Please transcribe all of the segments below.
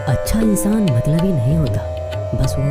अच्छा इंसान मतलबी नहीं होता, बस वो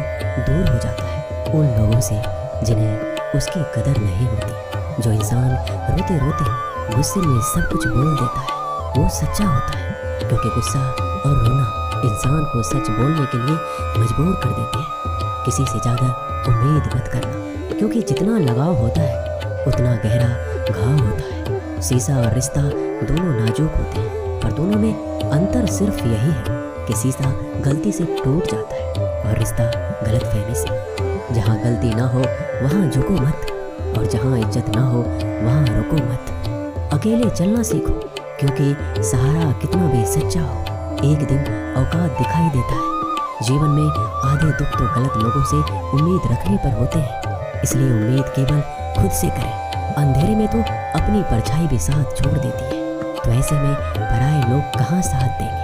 दूर हो जाता है उन लोगों से जिन्हें उसकी कदर नहीं होती। जो इंसान रोते रोते गुस्से में सब कुछ बोल देता है वो सच्चा होता है, क्योंकि गुस्सा और रोना इंसान को सच बोलने के लिए मजबूर कर देते हैं। किसी से ज़्यादा उम्मीद मत करना, क्योंकि जितना लगाव होता है उतना गहरा घाव होता है। शीशा और रिश्ता दोनों नाजुक होते हैं, पर दोनों में अंतर सिर्फ यही है कि शीशा गलती से टूट जाता है और रिश्ता गलतफहमी से। जहाँ गलती ना हो वहाँ झुको मत, और जहाँ इज्जत ना हो वहाँ रुको मत। अकेले चलना सीखो, क्योंकि सहारा कितना भी सच्चा हो एक दिन औकात दिखाई देता है। जीवन में आधे दुख तो गलत लोगों से उम्मीद रखने पर होते हैं, इसलिए उम्मीद केवल खुद से करें। अंधेरे में तो अपनी परछाई भी साथ छोड़ देती है, तो ऐसे में पराए लोग कहाँ साथ देंगे।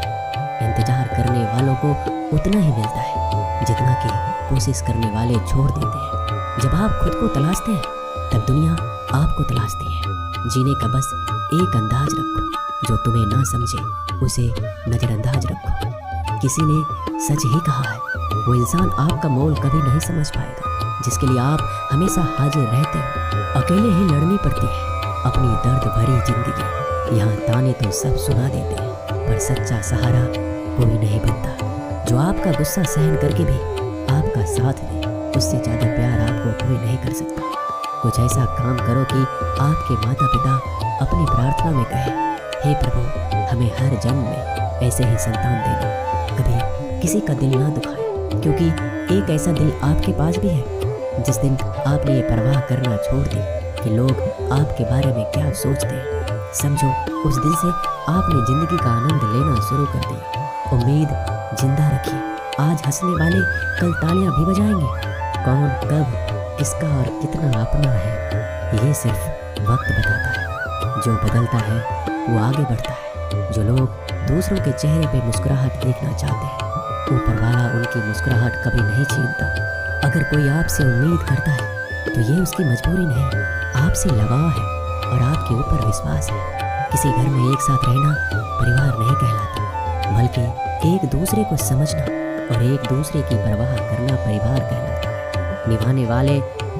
इंतजार करने वालों को उतना ही मिलता है जितना कि कोशिश करने वाले छोड़ देते हैं। जब आप खुद को तलाशते हैं तब दुनिया आपको तलाशती है। जीने का बस एक अंदाज रखो, जो तुम्हें ना समझे उसे नज़रअंदाज रखो। किसी ने सच ही कहा है, वो इंसान आपका मोल कभी नहीं समझ पाएगा जिसके लिए आप हमेशा हाजिर रहते हो। अकेले ही लड़नी पड़ती है अपनी दर्द भरी जिंदगी। यहाँ ताने तो सब सुना देते हैं, पर सच्चा सहारा कोई नहीं बनता। जो आपका गुस्सा सहन करके भी आपका साथ दे, उससे ज़्यादा प्यार आपको कोई नहीं कर सकता। कुछ ऐसा काम करो कि आपके माता पिता अपनी प्रार्थना में कहें, हे प्रभु हमें हर जन्म में ऐसे ही संतान देना, कभी किसी का दिल ना दुखाए। क्योंकि एक ऐसा दिल आपके पास भी है जिस दिन आपने ये परवाह करना छोड़ दी कि लोग आपके बारे में क्या सोचते हैं। समझो उस दिन से आपने ज़िंदगी का आनंद लेना शुरू कर दिया। उम्मीद जिंदा रखिए, आज हंसने वाले कल तालियां भी बजाएंगे। कौन कब किसका और कितना अपना है ये सिर्फ वक्त बताता है। जो बदलता है वो आगे बढ़ता है। जो लोग दूसरों के चेहरे पे मुस्कुराहट देखना चाहते हैं, ऊपर वाला उनकी मुस्कुराहट कभी नहीं छीनता। अगर कोई आपसे उम्मीद करता है तो ये उसकी मजबूरी नहीं, आपसे लगाव है और आपके ऊपर विश्वास है। किसी घर में एक साथ रहना परिवार नहीं कहलाता, बल्कि एक दूसरे को समझना और एक दूसरे की परवाह करना परिवार कहलाता है। निभाने वाले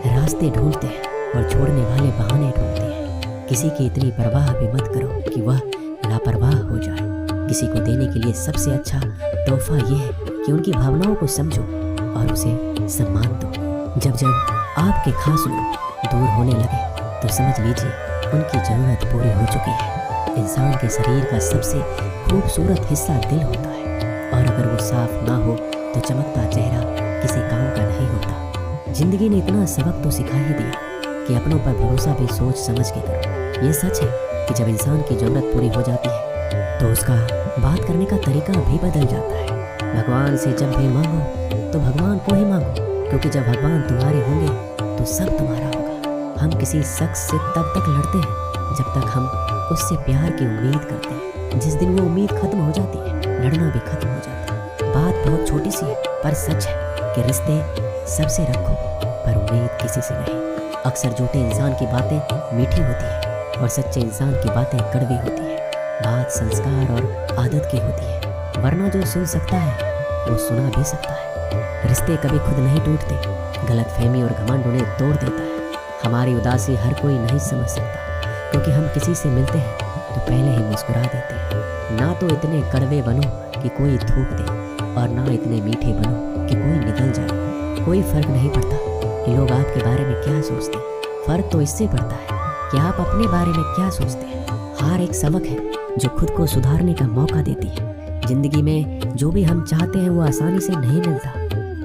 रास्ते ढूंढते हैं और छोड़ने वाले बहाने ढूंढते हैं। किसी की इतनी परवाह भी मत करो कि वह लापरवाह हो जाए। किसी को देने के लिए सबसे अच्छा तोहफा ये है कि उनकी भावनाओं को समझो और उसे सम्मान दो। जब जब आपके खास लोग दूर होने लगे तो समझ लीजिए उनकी ज़रूरत पूरी हो चुकी है। इंसान के शरीर का सबसे खूबसूरत हिस्सा दिल होता है, और अगर वो साफ ना हो तो चमकता चेहरा किसी काम का नहीं होता। जिंदगी ने इतना सबक तो सिखा ही दिया कि अपनों पर भरोसा भी सोच समझ के करो। ये सच है कि जब इंसान की ज़रूरत पूरी हो जाती है तो उसका बात करने का तरीका भी बदल जाता है। भगवान से जब भी मांगो तो भगवान को ही मांगो, क्योंकि जब भगवान तुम्हारे होंगे तो सब तुम्हारा होगा। हम किसी शख्स से तब तक लड़ते हैं जब तक हम उससे प्यार की उम्मीद करते हैं। जिस दिन वो उम्मीद खत्म हो जाती है, लड़ना भी खत्म हो जाता है। बात बहुत छोटी सी है, पर सच है कि रिश्ते सबसे रखो पर उम्मीद किसी से नहीं। अक्सर झूठे इंसान की बातें मीठी होती है और सच्चे इंसान की बातें कड़वी होती है। बात संस्कार और आदत की होती है, वरना जो सुन सकता है वो सुना भी सकता है। रिश्ते कभी खुद नहीं टूटते, गलतफहमी और घमंड उन्हें तोड़ देता है। हमारी उदासी हर कोई नहीं समझ सकता, क्योंकि हम किसी से मिलते हैं तो पहले ही मुस्कुरा देते हैं। ना तो इतने कड़वे बनो कि कोई थूक दे, और ना इतने मीठे बनो कि कोई निकल जाए। कोई फर्क नहीं पड़ता कि लोग आपके बारे में क्या सोचते हैं, फर्क तो इससे पड़ता है कि आप अपने बारे में क्या सोचते हैं। हार एक सबक है जो खुद को सुधारने का मौका देती है। जिंदगी में जो भी हम चाहते हैं वो आसानी से नहीं मिलता,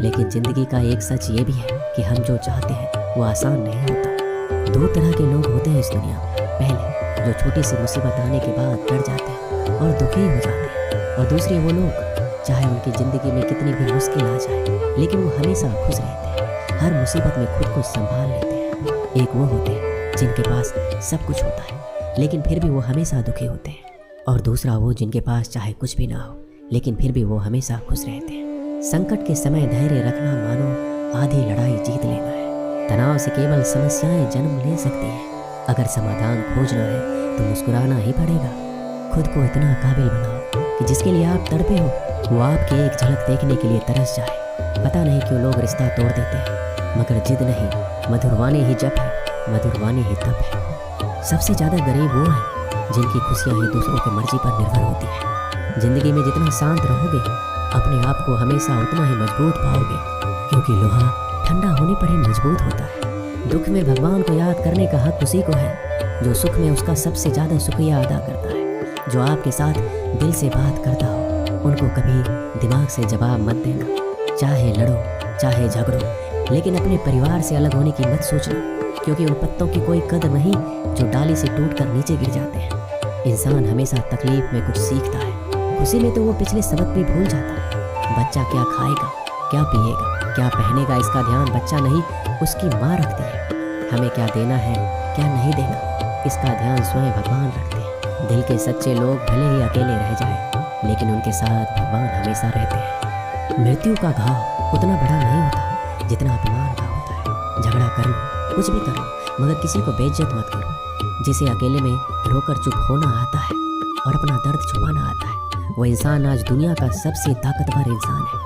लेकिन जिंदगी का एक सच ये भी है कि हम जो चाहते हैं वो आसान नहीं होता। दो तरह के लोग होते हैं इस दुनिया में। पहले जो छोटी सी मुसीबत आने के बाद डर जाते हैं और दुखी हो जाते हैं, और दूसरे वो लोग चाहे उनकी ज़िंदगी में कितनी भी मुश्किल आ जाए लेकिन वो हमेशा खुश रहते हैं, हर मुसीबत में खुद को संभाल लेते हैं। एक वो होते हैं जिनके पास सब कुछ होता है लेकिन फिर भी वो हमेशा दुखी होते हैं, और दूसरा वो जिनके पास चाहे कुछ भी ना हो लेकिन फिर भी वो हमेशा खुश रहते हैं। संकट के समय धैर्य रखना मानो आधी लड़ाई जीत लेना है। तनाव से केवल समस्याएं जन्म ले सकती हैं। अगर समाधान खोजना है तो मुस्कुराना ही पड़ेगा। खुद को इतना काबिल बनाओ कि जिसके लिए आप तड़पे हो वो आपकी एक झलक देखने के लिए तरस जाए। पता नहीं क्यों लोग रिश्ता तोड़ देते हैं, मगर जिद नहीं, मधुरवानी ही जप है, मधुरवानी ही तप है। सबसे ज़्यादा गरीब वो हैं जिनकी खुशियाँ ही दूसरों की मर्जी पर निर्भर होती हैं। ज़िंदगी में जितना शांत रहोगे, अपने आप को हमेशा उतना ही मजबूत पाओगे, क्योंकि लोहा ठंडा होने पर ही मजबूत होता है। दुख में भगवान को याद करने का हक उसी को है जो सुख में उसका सबसे ज़्यादा शुक्रिया अदा करता है। जो आपके साथ दिल से बात करता हो, उनको कभी दिमाग से जवाब मत देना। चाहे लड़ो, चाहे झगड़ो, लेकिन अपने परिवार से अलग होने की मत सोचना, क्योंकि उन पत्तों की कोई कदर नहीं जो डाली से टूटकर नीचे गिर जाते हैं। इंसान हमेशा तकलीफ में कुछ सीखता है, खुशी में तो वो पिछले सबक भी भूल जाता है। बच्चा क्या खाएगा, क्या पिएगा, क्या पहनेगा, इसका ध्यान बच्चा नहीं उसकी माँ रखती है। हमें क्या देना है, क्या नहीं देना, इसका ध्यान स्वयं भगवान रखते हैं। दिल के सच्चे लोग भले ही अकेले रह जाएं, लेकिन उनके साथ भगवान हमेशा रहते हैं। मृत्यु का घाव उतना बड़ा नहीं होता जितना अपमान का होता है। झगड़ा कर लो, कुछ भी कर लो, मगर किसी को बेइज्जत मत करो। जिसे अकेले में रोकर चुप होना आता है और अपना दर्द छुपाना आता है, वो इंसान आज दुनिया का सबसे ताकतवर इंसान है।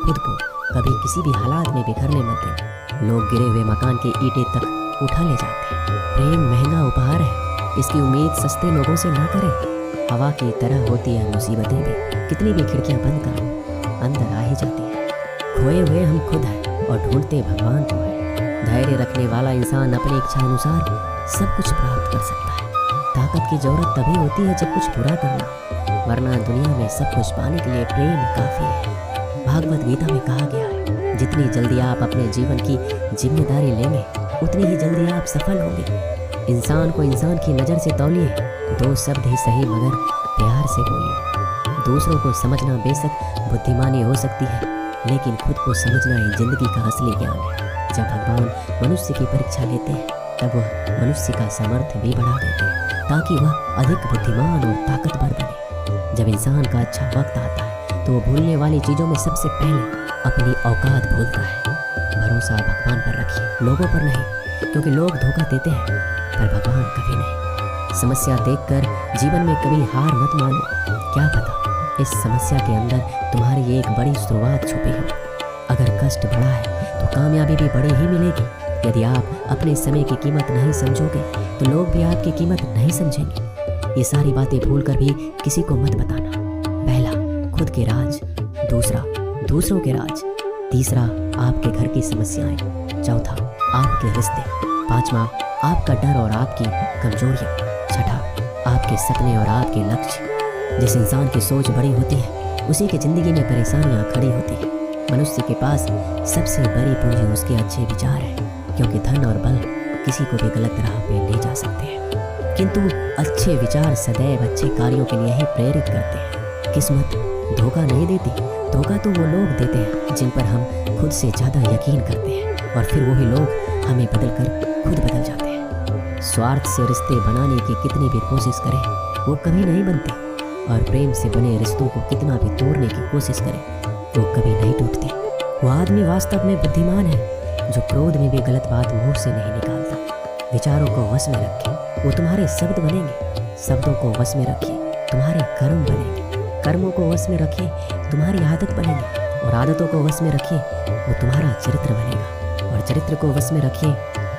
खुद को कभी किसी भी हालात में बिखरने मत देना। लोग गिरे हुए मकान की ईंटें तक उठा ले जाते हैं। प्रेम महंगा उपहार है, इसकी उम्मीद सस्ते लोगों से ना करें। हवा की तरह होती है मुसीबतें भी, कितनी भी खिड़कियां बंद करो अंदर आ ही जाती है। खोए हुए हम खुद हैं और ढूंढते भगवान को है। धैर्य रखने वाला इंसान अपनी इच्छा अनुसार सब कुछ प्राप्त कर सकता है। ताकत की जरूरत तभी होती है जब कुछ बुरा करना, वरना दुनिया में सब कुछ पाने के लिए प्रेम काफी है। भागवत गीता में कहा गया है, जितनी जल्दी आप अपने जीवन की जिम्मेदारी लेंगे, उतनी ही जल्दी आप सफल होंगे। इंसान को इंसान की नज़र से तौलिए, दो शब्द ही सही मगर प्यार से बोलिए। दूसरों को समझना बेशक बुद्धिमानी हो सकती है, लेकिन खुद को समझना ही जिंदगी का असली ज्ञान है। जब भगवान मनुष्य की परीक्षा लेते हैं, तब वह मनुष्य का सामर्थ्य भी बढ़ा देते हैं, ताकि वह अधिक बुद्धिमान और ताकतवर बने। जब इंसान का अच्छा वक्त आता है, तो वो भूलने वाली चीज़ों में सबसे पहले अपनी औकात भूलता है। भरोसा भगवान पर रखिए, लोगों पर नहीं, क्योंकि लोग धोखा देते हैं पर भगवान कभी नहीं। समस्या देखकर जीवन में कभी हार मत मानो, क्या पता इस समस्या के अंदर तुम्हारी एक बड़ी शुरुआत छुपी हो। अगर कष्ट बड़ा है तो कामयाबी भी बड़ी ही मिलेगी। यदि आप अपने समय की कीमत नहीं समझोगे तो लोग भी आपकी कीमत नहीं समझेंगे। ये सारी बातें भूलकर भी किसी को मत बताना। पहला, खुद के राज। दूसरा, दूसरों के राज। तीसरा, आपके घर की समस्याएं। चौथा, आपके रिश्ते। पांचवा, आपका डर और आपकी कमजोरियां। छठा, आपके सपने और आपके लक्ष्य। जिस इंसान की सोच बड़ी होती है, उसी की जिंदगी में परेशानियां खड़ी होती हैं। मनुष्य के पास सबसे बड़ी पूंजी उसके अच्छे विचार है, क्योंकि धन और बल किसी को भी गलत राह पे ले जा सकते हैं, किंतु अच्छे विचार सदैव अच्छे कार्यों के लिए ही प्रेरित करते हैं। किस्मत धोखा नहीं देती, धोखा तो वो लोग देते हैं जिन पर हम खुद से ज़्यादा यकीन करते हैं, और फिर वही लोग हमें बदलकर खुद बदल जाते हैं। स्वार्थ से रिश्ते बनाने की कितनी भी कोशिश करें, वो कभी नहीं बनते, और प्रेम से बने रिश्तों को कितना भी तोड़ने की कोशिश करें, वो कभी नहीं टूटते। वो आदमी वास्तव में बुद्धिमान है जो क्रोध में भी गलत बात मुंह से नहीं निकालता। विचारों को वश में रखिए, वो तुम्हारे शब्द बनेंगे। शब्दों को वश में रखिए, तुम्हारे कर्म बनेंगे। कर्मों को वश में रखिए, तुम्हारी आदत बनेंगे, और आदतों को वश में रखिए, वो तुम्हारा चरित्र बनेगा, और चरित्र को वश में रखिए,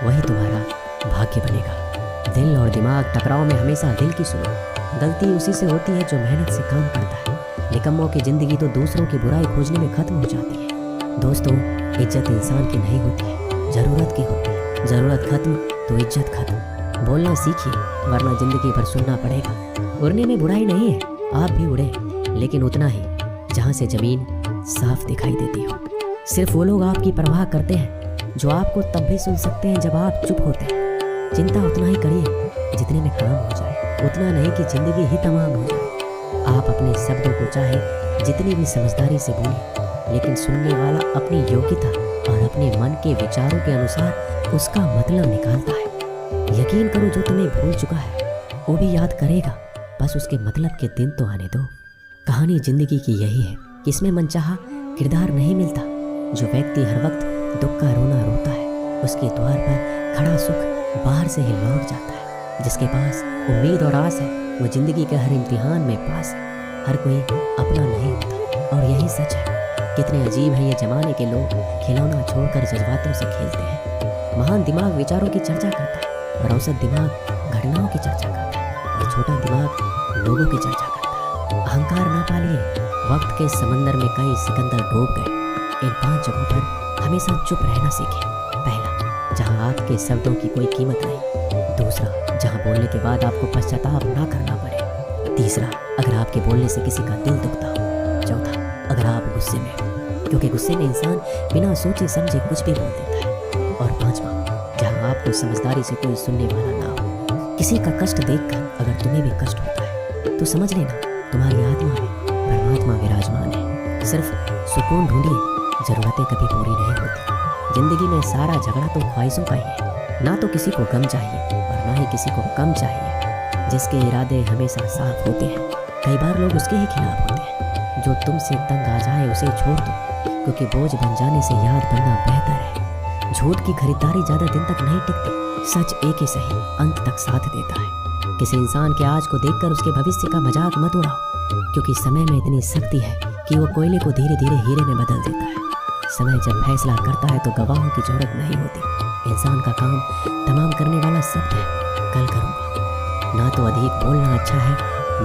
वही तुम्हारा भाग्य बनेगा। दिल और दिमाग टकराव में हमेशा दिल की सुनो। गलती उसी से होती है जो मेहनत से काम करता है। निकम्मों की जिंदगी तो दूसरों की बुराई खोजने में खत्म हो जाती है। दोस्तों, इज्जत इंसान की नहीं होती है, ज़रूरत की होती है। ज़रूरत खत्म तो इज्जत खत्म। बोलना सीखिए, वरना जिंदगी भर सुनना पड़ेगा। उड़ने में बुराई नहीं है, आप भी उड़े, लेकिन उतना ही जहाँ से ज़मीन साफ दिखाई देती हो। सिर्फ वो लोग आपकी परवाह करते हैं जो आपको तब भी सुन सकते हैं जब आप चुप होते हैं। चिंता उतना ही करिए जितने में काम हो जाए, उतना नहीं कि जिंदगी ही तमाम हो जाए। आप अपने शब्दों को चाहे जितनी भी समझदारी से बोलें, लेकिन सुनने वाला अपनी योग्यता और अपने मन के विचारों के अनुसार उसका मतलब निकालता है। यकीन करो, जो तुम्हें भूल चुका है वो भी याद करेगा, बस उसके मतलब के दिन तो आने दो। कहानी जिंदगी की यही है कि इसमें मनचाहा किरदार नहीं मिलता। जो व्यक्ति हर वक्त दुख का रोना रोता है, उसके द्वार पर खड़ा सुख बाहर से ही लौट जाता है। जिसके पास उम्मीद और आस है, वो जिंदगी के हर इम्तिहान में पास है। हर कोई अपना नहीं होता, और यही सच है। कितने अजीब हैं ये जमाने के लोग, खिलौना छोड़कर जज्बातों से खेलते हैं। महान दिमाग विचारों की चर्चा करता है और औसत दिमाग घटनाओं की चर्चा करता है और छोटा दिमाग लोगों की चर्चा करता है। अहंकार ना पालिए, वक्त के समंदर में कई सिकंदर डूब गए। इन 5 जगहों पर हमेशा चुप रहना सीखें। पहला, जहां आपके शब्दों की कोई कीमत नहीं। दूसरा, जहां बोलने के बाद आपको पश्चाताप ना करना पड़े। तीसरा, अगर आपके बोलने से किसी का दिल दुखता हो। चौथा, अगर आप गुस्से में हो, क्योंकि गुस्से में इंसान बिना सोचे समझे कुछ भी बोल देता है। और पांचवा, जहां आपको समझदारी से कोई सुनने वाला ना हो। किसी का कष्ट देखकर अगर तुम्हें भी कष्ट होता है तो समझ लेना तुम्हारी आत्मा में परमात्मा विराजमान है। सिर्फ सुकून ढूंढिए, जरूरतें कभी पूरी नहीं होती। जिंदगी में सारा झगड़ा तो ख्वाहिशों का ही है। ना तो किसी को गम चाहिए और ना ही किसी को कम चाहिए। जिसके इरादे हमेशा साफ होते हैं, कई बार लोग उसके ही खिलाफ होते हैं। जो तुमसे तंग आ जाए उसे छोड़ दो, क्योंकि बोझ बन जाने से याद बनना बेहतर है। झूठ की खरीदारी ज्यादा दिन तक नहीं टिकती। सच एक ही सही अंत तक साथ देता है। किसी इंसान के आज को देखकर उसके भविष्य का मजाक मत उड़ाओ, क्योंकि समय में इतनी शक्ति है कि वो कोयले को धीरे धीरे हीरे में बदल देता है। समय जब फैसला करता है तो गवाहों की जरूरत नहीं होती। इंसान का काम तमाम करने वाला शब्द है, कल करूँगा। ना तो अधिक बोलना अच्छा है,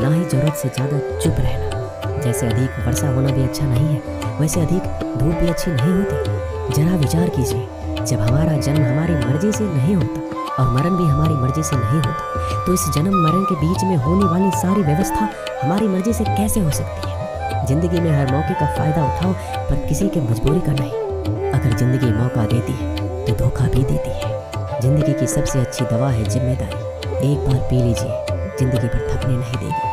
ना ही जरूरत से ज़्यादा चुप रहना। जैसे अधिक वर्षा होना भी अच्छा नहीं है, वैसे अधिक धूप भी अच्छी नहीं होती। जरा विचार कीजिए, जब हमारा जन्म हमारी मर्जी से नहीं होता और मरण भी हमारी मर्जी से नहीं होता, तो इस जन्म मरण के बीच में होने वाली सारी व्यवस्था हमारी मर्जी से कैसे हो सकती है। जिंदगी में हर मौके का फायदा उठाओ, पर किसी के मजबूरी का नहीं। अगर जिंदगी मौका देती है तो धोखा भी देती है। जिंदगी की सबसे अच्छी दवा है जिम्मेदारी। एक बार पी लीजिए, जिंदगी पर थकने नहीं देगी।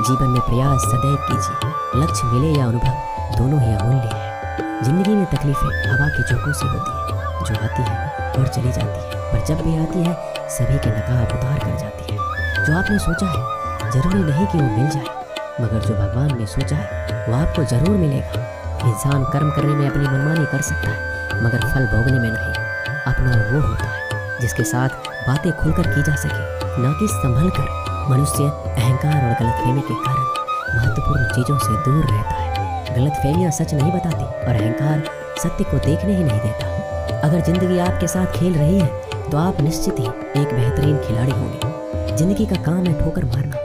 जीवन में प्रयास सदैव कीजिए। लक्ष्य मिले या अनुभव, दोनों ही अमूल्य है। जिंदगी में तकलीफें हवा के झोंकों से होती है, जो आती है और चली जाती है, पर जब भी आती है सभी के नकाब उतार कर जाती है। जो आपने सोचा है जरूरी नहीं कि वो मिल जाए, मगर जो भगवान ने सोचा है वो आपको जरूर मिलेगा। इंसान कर्म करने में अपनी मनमानी कर सकता है, मगर फल भोगने में नहीं। अपना वो होता है जिसके साथ बातें खुलकर की जा सके, ना कि संभल कर। मनुष्य अहंकार और गलतफहमी के कारण महत्वपूर्ण चीजों से दूर रहता है। गलतफहमियां सच नहीं बताती और अहंकार सत्य को देखने ही नहीं देता। अगर जिंदगी आपके साथ खेल रही है तो आप निश्चित ही एक बेहतरीन खिलाड़ी होंगे। जिंदगी का काम है ठोकर मारना,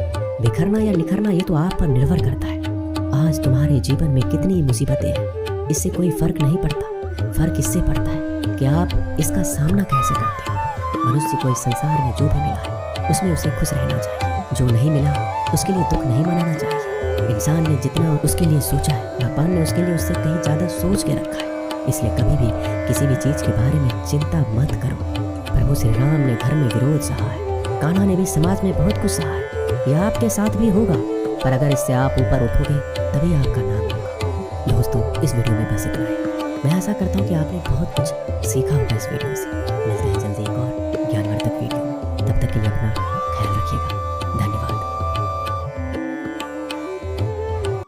बिखरना या निखरना ये तो आप पर निर्भर करता है। आज तुम्हारे जीवन में कितनी मुसीबतें हैं, इससे कोई फर्क नहीं पड़ता। फर्क इससे पड़ता है कि आप इसका सामना कैसे करते हैं। मनुष्य को इस संसार में जो भी मिला है उसमें उसे खुश रहना चाहिए। जो नहीं मिला उसके लिए दुख नहीं मनाना चाहिए। इंसान ने जितना उसके लिए सोचा है, भगवान ने उसके लिए उससे कहीं ज्यादा सोच के रखा है। इसलिए कभी भी किसी भी चीज के बारे में चिंता मत करो। प्रभु श्री राम ने घर में विरोध सहा है, कान्हा ने भी समाज में बहुत कुछ सहा है। यह आपके साथ भी होगा, पर अगर इससे आप ऊपर उठोगे तभी आपका नाम होगा। दोस्तों, इस वीडियो में बस इतना है। मैं आशा करता हूँ कि आपने बहुत कुछ सीखा होगा इस वीडियो से। मिलते हैं।